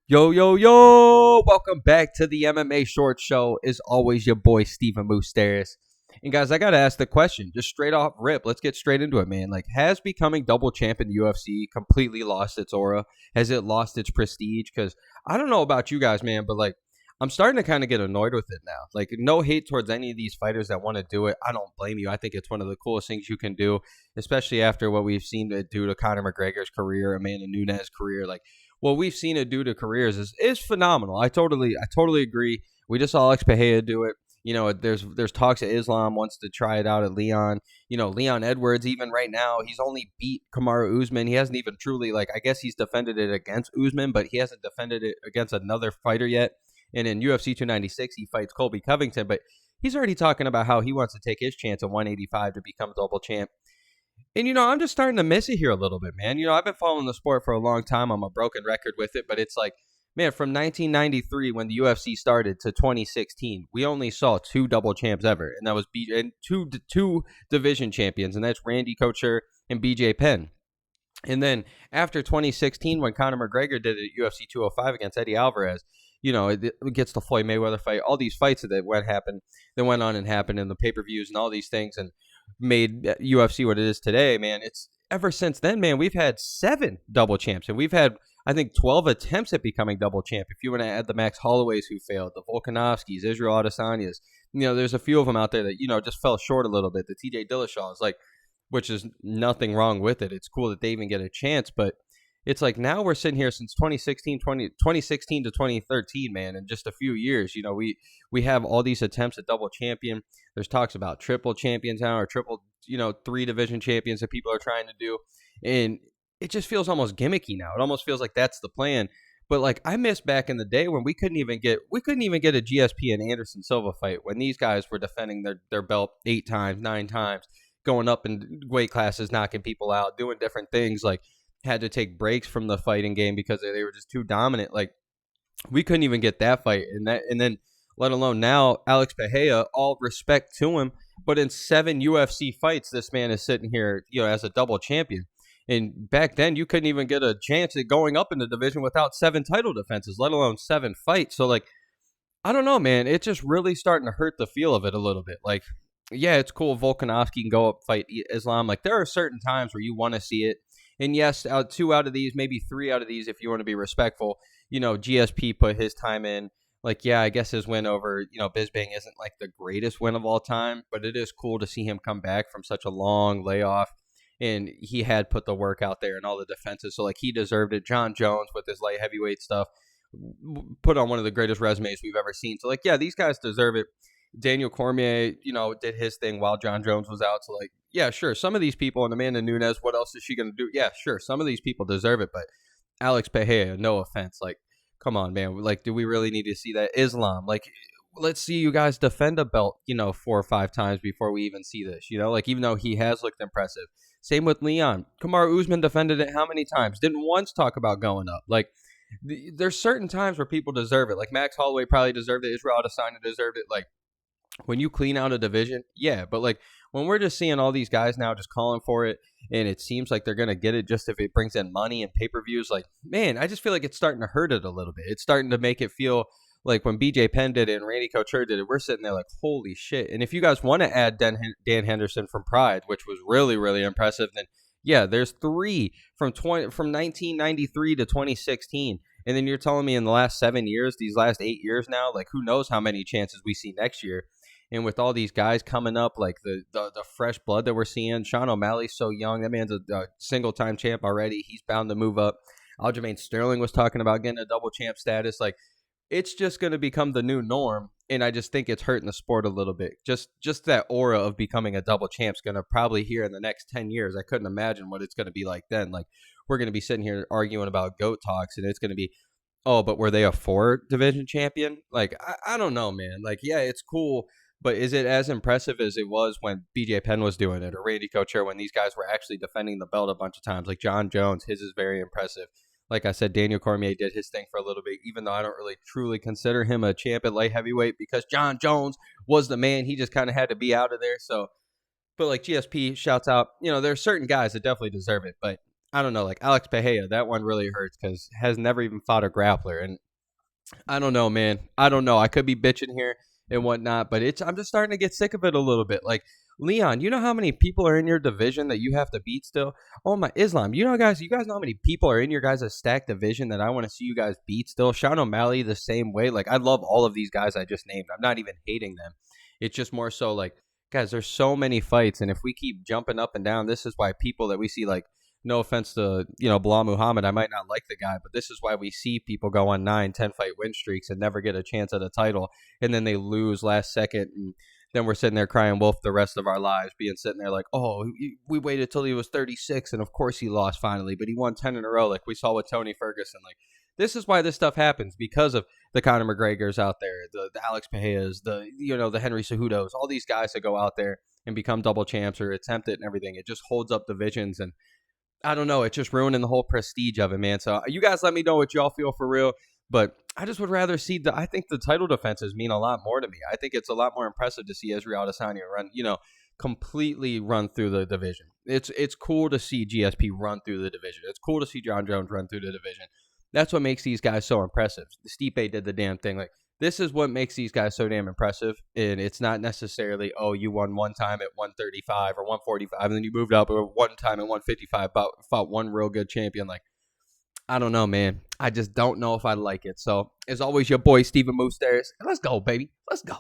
Yo, yo, yo! Welcome back to the MMA Short Show. As always, your boy, Steven Moustaris. And guys, I got to ask the question, just straight off rip. Let's get straight into it, man. Like, has becoming double champ in the UFC completely lost its aura? Has it lost its prestige? Because I don't know about you guys, man, but like, I'm starting to kind of get annoyed with it now. Like, no hate towards any of these fighters that want to do it. I don't blame you. I think it's one of the coolest things you can do, especially after what we've seen it do to Conor McGregor's career, Amanda Nunes' career. Like, what we've seen it do to careers is phenomenal. I totally agree. We just saw Alex Pereira do it. You know, there's talks that Islam wants to try it out at Leon. You know, Leon Edwards, even right now, he's only beat Kamaru Usman. He hasn't even truly, like, I guess he's defended it against Usman, but he hasn't defended it against another fighter yet. And in UFC 296, he fights Colby Covington, but he's already talking about how he wants to take his chance at 185 to become double champ. And, I'm just starting to miss it here a little bit, man. I've been following the sport for a long time. I'm a broken record with it, but it's like, man, from 1993 when the UFC started to 2016, we only saw two double champs ever, and that was and two division champions, and that's Randy Couture and BJ Penn. And then after 2016, when Conor McGregor did it at UFC 205 against Eddie Alvarez, it gets the Floyd Mayweather fight, all these fights that went on and happened in the pay-per-views and all these things, and made UFC what it is today, man. It's ever since then, man, we've had 7 double champs, and we've had, I think, 12 attempts at becoming double champ. If you want to add the Max Holloways who failed, the Volkanovskis, Israel Adesanya's, there's a few of them out there that, just fell short a little bit. The TJ Dillashaw's, like, which is nothing wrong with it. It's cool that they even get a chance, but it's like now we're sitting here since 2016 to 2013, man, in just a few years. We have all these attempts at double champion. There's talks about triple champions now, or triple, 3 division champions that people are trying to do. And it just feels almost gimmicky now. It almost feels like that's the plan. But like, I miss back in the day when we couldn't even get a GSP and Anderson Silva fight, when these guys were defending their belt 8 times, 9 times, going up in weight classes, knocking people out, doing different things, like had to take breaks from the fighting game because they were just too dominant. Like, we couldn't even get that fight, and then let alone now Alex Pereira, all respect to him, but in 7 UFC fights, this man is sitting here, as a double champion. And back then, you couldn't even get a chance at going up in the division without 7 title defenses, let alone 7 fights. So, like, I don't know, man. It's just really starting to hurt the feel of it a little bit. Like, yeah, it's cool. Volkanovski can go up, fight Islam. Like, there are certain times where you want to see it. And yes, 2 out of these, maybe 3 out of these, if you want to be respectful, GSP put his time in. Like, yeah, I guess his win over, Bisbing isn't like the greatest win of all time, but it is cool to see him come back from such a long layoff. And he had put the work out there and all the defenses. So, like, he deserved it. John Jones with his light heavyweight stuff put on one of the greatest resumes we've ever seen. So, like, yeah, these guys deserve it. Daniel Cormier, did his thing while John Jones was out. So, like, yeah, sure. Some of these people, and Amanda Nunes, what else is she going to do? Yeah, sure. Some of these people deserve it, but Alex Pereira, no offense. Like, come on, man. Like, do we really need to see that? Islam, like, let's see you guys defend a belt, 4 or 5 times before we even see this, like, even though he has looked impressive. Same with Leon. Kamaru Usman defended it how many times? Didn't once talk about going up. Like, there's certain times where people deserve it. Like, Max Holloway probably deserved it. Israel Adesanya deserved it. Like, when you clean out a division, yeah, but like when we're just seeing all these guys now just calling for it, and it seems like they're going to get it just if it brings in money and pay-per-views, like, man, I just feel like it's starting to hurt it a little bit. It's starting to make it feel like when BJ Penn did it and Randy Couture did it, we're sitting there like, holy shit. And if you guys want to add Dan Henderson from Pride, which was really, really impressive, then yeah, there's 3 from 1993 to 2016. And then you're telling me in the last 7 years, these last 8 years now, like, who knows how many chances we see next year. And with all these guys coming up, like the fresh blood that we're seeing, Sean O'Malley's so young. That man's a single-time champ already. He's bound to move up. Aljamain Sterling was talking about getting a double champ status. Like, it's just going to become the new norm, and I just think it's hurting the sport a little bit. Just that aura of becoming a double champ's going to probably here in the next 10 years. I couldn't imagine what it's going to be like then. Like, we're going to be sitting here arguing about GOAT talks, and it's going to be, oh, but were they a 4-division champion? Like, I don't know, man. Like, yeah, it's cool. But is it as impressive as it was when BJ Penn was doing it, or Randy Couture, when these guys were actually defending the belt a bunch of times? Like John Jones, his is very impressive. Like I said, Daniel Cormier did his thing for a little bit, even though I don't really truly consider him a champ at light heavyweight because John Jones was the man. He just kind of had to be out of there. So, but like GSP shouts out, there are certain guys that definitely deserve it. But I don't know, like Alex Pereira, that one really hurts because has never even fought a grappler, and I don't know, man. I don't know. I could be bitching here and whatnot, but I'm just starting to get sick of it a little bit. Like Leon, you know how many people are in your division that you have to beat still? Oh my Islam, you guys know how many people are in your guys' stacked division that I want to see you guys beat still? Sean O'Malley the same way. Like I love all of these guys I just named. I'm not even hating them. It's just more so like, guys, there's so many fights, and if we keep jumping up and down, this is why people that we see like no offense to, Bilal Muhammad, I might not like the guy, but this is why we see people go on 9, 10 fight win streaks and never get a chance at a title. And then they lose last second. And then we're sitting there crying wolf the rest of our lives, being sitting there like, oh, we waited till he was 36. And of course he lost finally, but he won 10 in a row. Like we saw with Tony Ferguson. Like this is why this stuff happens, because of the Conor McGregors out there, the Alex Pereira's, the Henry Cejudos, all these guys that go out there and become double champs or attempt it and everything. It just holds up divisions, and I don't know. It's just ruining the whole prestige of it, man. So you guys let me know what y'all feel for real. But I just would rather see I think the title defenses mean a lot more to me. I think it's a lot more impressive to see Israel Adesanya run, completely run through the division. It's cool to see GSP run through the division. It's cool to see John Jones run through the division. That's what makes these guys so impressive. Stipe did the damn thing. Like, this is what makes these guys so damn impressive. And it's not necessarily, oh, you won one time at 135 or 145, and then you moved up one time at 155, fought one real good champion. Like, I don't know, man. I just don't know if I like it. So, as always, your boy, Steven Moustaris. Let's go, baby. Let's go.